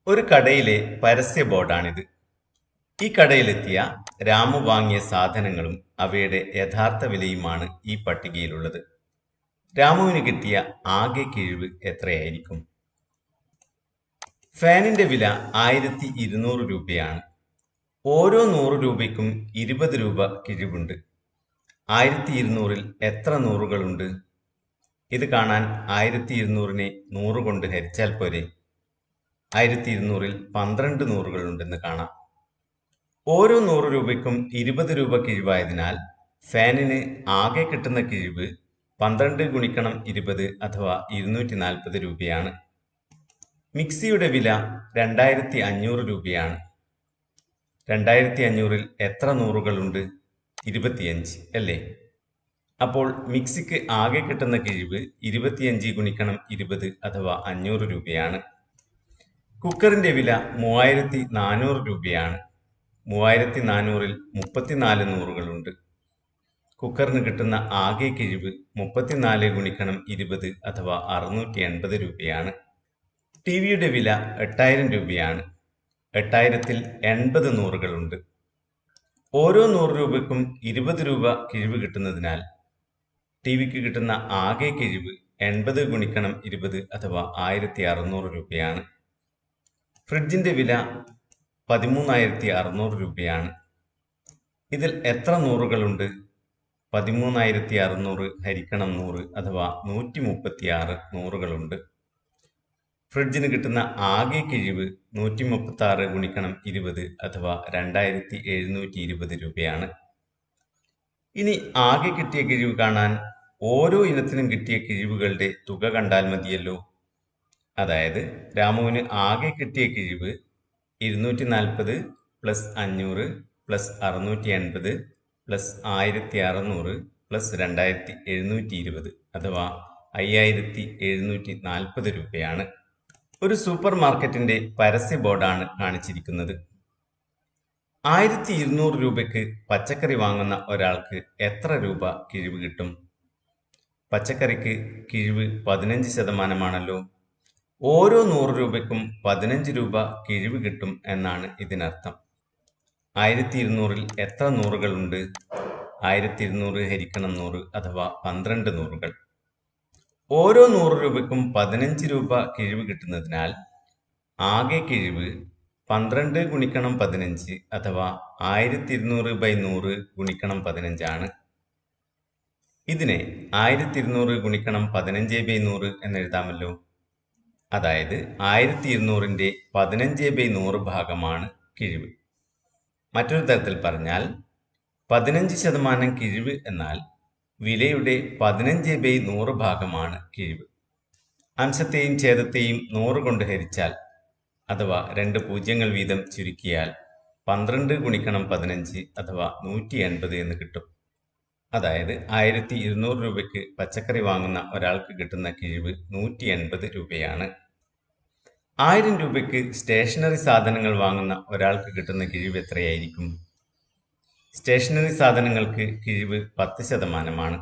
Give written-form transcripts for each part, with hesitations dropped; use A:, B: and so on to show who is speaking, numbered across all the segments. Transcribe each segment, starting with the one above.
A: ഒരു കടയിലെ പരസ്യ ബോർഡാണിത്. ഈ കടയിലെത്തിയ രാമു വാങ്ങിയ സാധനങ്ങളും അവയുടെ യഥാർത്ഥ വിലയുമാണ് ഈ പട്ടികയിലുള്ളത്. രാമുവിന് കിട്ടിയ ആകെ കിഴിവ് എത്രയായിരിക്കും? ഫാനിന്റെ വില 1200 രൂപയാണ്. ഓരോ 100 രൂപയ്ക്കും 20 രൂപ കിഴിവുണ്ട്. 1200-ൽ എത്ര നൂറുകളുണ്ട്? ഇത് കാണാൻ 1200-നെ 100 കൊണ്ട് ഹരിച്ചാൽ പോരെ? 1200-ൽ 12 നൂറുകളുണ്ടെന്ന് കാണാം. ഓരോ 100 രൂപയ്ക്കും 20 രൂപ കിഴിവായതിനാൽ ഫാനിന് ആകെ കിട്ടുന്ന കിഴിവ് 12 ഗുണിക്കണം 20 അഥവാ 240 രൂപയാണ്. മിക്സിയുടെ വില 2500 രൂപയാണ്. 2500-ൽ എത്ര നൂറുകളുണ്ട്? 25 അല്ലേ? അപ്പോൾ മിക്സിക്ക് ആകെ കിട്ടുന്ന കിഴിവ് 25 ഗുണിക്കണം 20 അഥവാ 500 രൂപയാണ്. കുക്കറിന്റെ വില 3400 രൂപയാണ്. 3400-ൽ 34 നൂറുകളുണ്ട്. കുക്കറിന് കിട്ടുന്ന ആകെ കിഴിവ് 34 ഗുണിക്കണം 20 അഥവാ 680 രൂപയാണ്. ടിവിയുടെ വില 8000 രൂപയാണ്. 8000-ൽ 80 നൂറുകളുണ്ട്. ഓരോ 100 രൂപയ്ക്കും 20 രൂപ കിഴിവ് കിട്ടുന്നതിനാൽ ടിവിക്ക് കിട്ടുന്ന ആകെ കിഴിവ് 80 ഗുണിക്കണം 20 അഥവാ 1600 രൂപയാണ്. ഫ്രിഡ്ജിന്റെ വില 13600 രൂപയാണ്. ഇതിൽ എത്ര നൂറുകളുണ്ട്? 13600 ഹരിക്കണം 100 അഥവാ 136 നൂറുകളുണ്ട്. ഫ്രിഡ്ജിന് കിട്ടുന്ന ആകെ കിഴിവ് 136 ഗുണിക്കണം 20 അഥവാ 2720 രൂപയാണ്. ഇനി ആകെ കിട്ടിയ കിഴിവ് കാണാൻ ഓരോ ഇനത്തിനും കിട്ടിയ കിഴിവുകളുടെ തുക കണ്ടാൽ മതിയല്ലോ. അതായത് രാമുവിന് ആകെ കിട്ടിയ കിഴിവ് 240 പ്ലസ് 500 പ്ലസ് 680 പ്ലസ് 1600 പ്ലസ് 2720 അഥവാ 5740 രൂപയാണ്. ഒരു സൂപ്പർ മാർക്കറ്റിന്റെ പരസ്യ ബോർഡാണ് കാണിച്ചിരിക്കുന്നത്. 1200 രൂപയ്ക്ക് പച്ചക്കറി വാങ്ങുന്ന ഒരാൾക്ക് എത്ര രൂപ കിഴിവ് കിട്ടും? പച്ചക്കറിക്ക് കിഴിവ് 15%ആണല്ലോ. ഓരോ 100 രൂപയ്ക്കും 15 രൂപ കിഴിവ് കിട്ടും എന്നാണ് ഇതിനർത്ഥം. 1200-ൽ എത്ര നൂറുകളുണ്ട്? 1200 ഹരിക്കണം 100 അഥവാ 12 നൂറുകൾ. ഓരോ 100 രൂപയ്ക്കും 15 രൂപ കിഴിവ് കിട്ടുന്നതിനാൽ ആകെ കിഴിവ് 12 ഗുണിക്കണം 15 അഥവാ 1200/100 ഗുണിക്കണം 15 ആണ്. ഇതിനെ 1200 ഗുണിക്കണം 15/100 എന്നെഴുതാമല്ലോ. അതായത് 1200-ന്റെ 15/100 ഭാഗമാണ് കിഴിവ്. മറ്റൊരു തരത്തിൽ പറഞ്ഞാൽ 15% കിഴിവ് എന്നാൽ വിലയുടെ 15/100 ഭാഗമാണ് കിഴിവ്. അംശത്തെയും ഛേദത്തെയും 100 കൊണ്ട് ഹരിച്ചാൽ അഥവാ 2 പൂജ്യങ്ങൾ വീതം ചുരുക്കിയാൽ 12 ഗുണിക്കണം 15 അഥവാ 180 എന്ന് കിട്ടും. അതായത് 1200 രൂപയ്ക്ക് പച്ചക്കറി വാങ്ങുന്ന ഒരാൾക്ക് കിട്ടുന്ന കിഴിവ് 180 രൂപയാണ്. 1000 രൂപയ്ക്ക് സ്റ്റേഷനറി സാധനങ്ങൾ വാങ്ങുന്ന ഒരാൾക്ക് കിട്ടുന്ന കിഴിവ് എത്രയായിരിക്കും? സ്റ്റേഷനറി സാധനങ്ങൾക്ക് കിഴിവ് 10%ആണ്.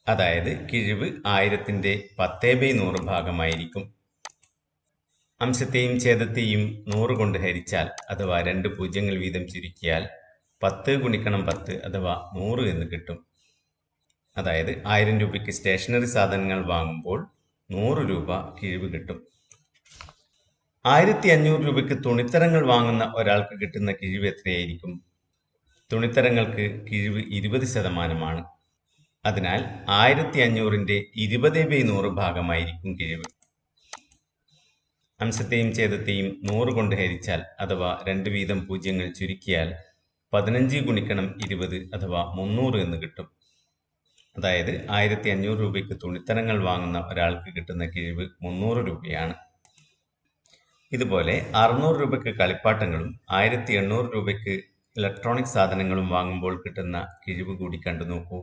A: അതായത് കിഴിവ് 1000-ന്റെ 10/100 ഭാഗമായിരിക്കും. അംശത്തെയും ഛേദത്തെയും 100 കൊണ്ട് ഹരിച്ചാൽ അഥവാ 2 പൂജ്യങ്ങൾ വീതം ചുരുക്കിയാൽ 10 ഗുണിക്കണം 10 അഥവാ 100 എന്ന് കിട്ടും. അതായത് 1000 രൂപയ്ക്ക് സ്റ്റേഷനറി സാധനങ്ങൾ വാങ്ങുമ്പോൾ 100 രൂപ കിഴിവ് കിട്ടും. 1500 രൂപയ്ക്ക് തുണിത്തരങ്ങൾ വാങ്ങുന്ന ഒരാൾക്ക് കിട്ടുന്ന കിഴിവ് എത്രയായിരിക്കും? തുണിത്തരങ്ങൾക്ക് കിഴിവ് 20%ആണ്. അതിനാൽ 1500-ന്റെ 20/100 ഭാഗമായിരിക്കും കിഴിവ്. അംശത്തെയും ഛേദത്തെയും 100 കൊണ്ട് ഹരിച്ചാൽ അഥവാ 2 വീതം പൂജ്യങ്ങൾ ചുരുക്കിയാൽ 15 ഗുണിക്കണം 20 അഥവാ 300 എന്ന് കിട്ടും. അതായത് 1500 രൂപയ്ക്ക് തുണിത്തരങ്ങൾ വാങ്ങുന്ന ഒരാൾക്ക് കിട്ടുന്ന കിഴിവ് 300 രൂപയാണ്. ഇതുപോലെ 600 രൂപയ്ക്ക് കളിപ്പാട്ടങ്ങളും 1800 രൂപയ്ക്ക് ഇലക്ട്രോണിക് സാധനങ്ങളും വാങ്ങുമ്പോൾ കിട്ടുന്ന കിഴിവ് കൂടി കണ്ടു നോക്കൂ.